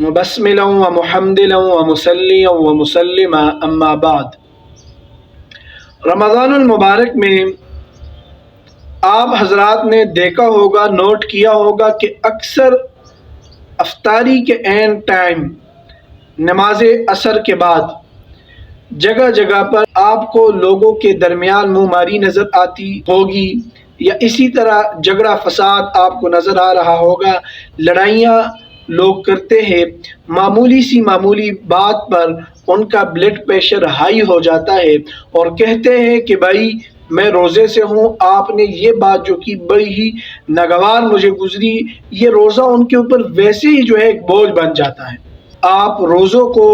مبسملا ومحمدلا ومصلیا ومسلما اما بعد۔ رمضان المبارک میں آپ حضرات نے دیکھا ہوگا، نوٹ کیا ہوگا کہ اکثر افطاری کے عین ٹائم نماز عصر کے بعد جگہ جگہ پر آپ کو لوگوں کے درمیان منہ ماری نظر آتی ہوگی، یا اسی طرح جھگڑا فساد آپ کو نظر آ رہا ہوگا، لڑائیاں لوگ کرتے ہیں، معمولی بات پر ان کا بلڈ پریشر ہائی ہو جاتا ہے اور کہتے ہیں کہ بھائی میں روزے سے ہوں، آپ نے یہ بات جو کی بڑی ہی ناگوار مجھے گزری، یہ روزہ ان کے اوپر ویسے ہی جو ہے ایک بوجھ بن جاتا ہے۔ آپ روزوں کو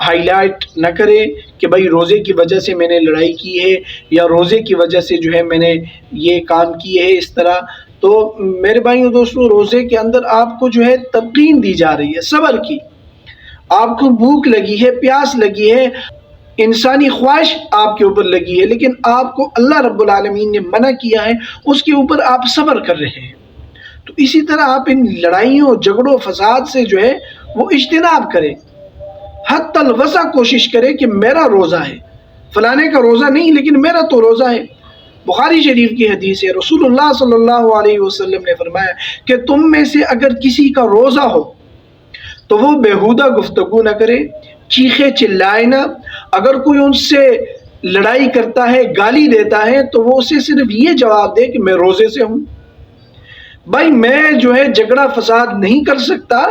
ہائی لائٹ نہ کریں کہ بھائی روزے کی وجہ سے میں نے لڑائی کی ہے یا روزے کی وجہ سے جو ہے میں نے یہ کام کی ہے اس طرح۔ تو میرے بھائیوں دوستوں، روزے کے اندر آپ کو جو ہے تلقین دی جا رہی ہے صبر کی۔ آپ کو بھوک لگی ہے، پیاس لگی ہے، انسانی خواہش آپ کے اوپر لگی ہے، لیکن آپ کو اللہ رب العالمین نے منع کیا ہے، اس کے اوپر آپ صبر کر رہے ہیں۔ تو اسی طرح آپ ان لڑائیوں، جھگڑوں، فساد سے جو ہے وہ اجتناب کریں، حتی الوسع کوشش کرے کہ میرا روزہ ہے، فلانے کا روزہ نہیں لیکن میرا تو روزہ ہے۔ بخاری شریف کی حدیث ہے، رسول اللہ صلی اللہ علیہ وسلم نے فرمایا کہ تم میں سے اگر کسی کا روزہ ہو تو وہ بیہودہ گفتگو نہ کرے، چیخے چلائے نہ، اگر کوئی ان سے لڑائی کرتا ہے، گالی دیتا ہے تو وہ اسے صرف یہ جواب دے کہ میں روزے سے ہوں۔ بھائی میں جو ہے جھگڑا فساد نہیں کر سکتا،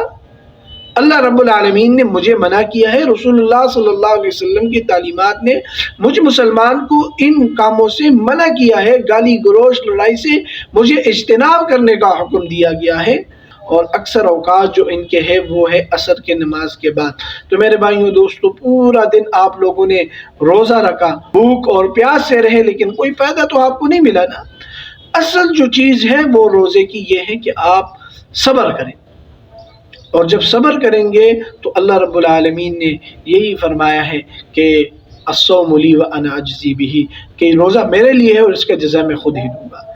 اللہ رب العالمین نے مجھے منع کیا ہے، رسول اللہ صلی اللہ علیہ وسلم کی تعلیمات نے مجھ مسلمان کو ان کاموں سے منع کیا ہے، گالی گلوچ، لڑائی سے مجھے اجتناب کرنے کا حکم دیا گیا ہے، اور اکثر اوقات جو ان کے ہے وہ ہے عصر کے نماز کے بعد۔ تو میرے بھائیوں دوستو، پورا دن آپ لوگوں نے روزہ رکھا، بھوک اور پیاس سے رہے، لیکن کوئی فائدہ تو آپ کو نہیں ملا نا۔ اصل جو چیز ہے وہ روزے کی یہ ہے کہ آپ صبر کریں، اور جب صبر کریں گے تو اللہ رب العالمین نے یہی فرمایا ہے کہ الصوم لی وانا اجزی بہ، کہ روزہ میرے لیے ہے اور اس کا جزا میں خود ہی دوں گا۔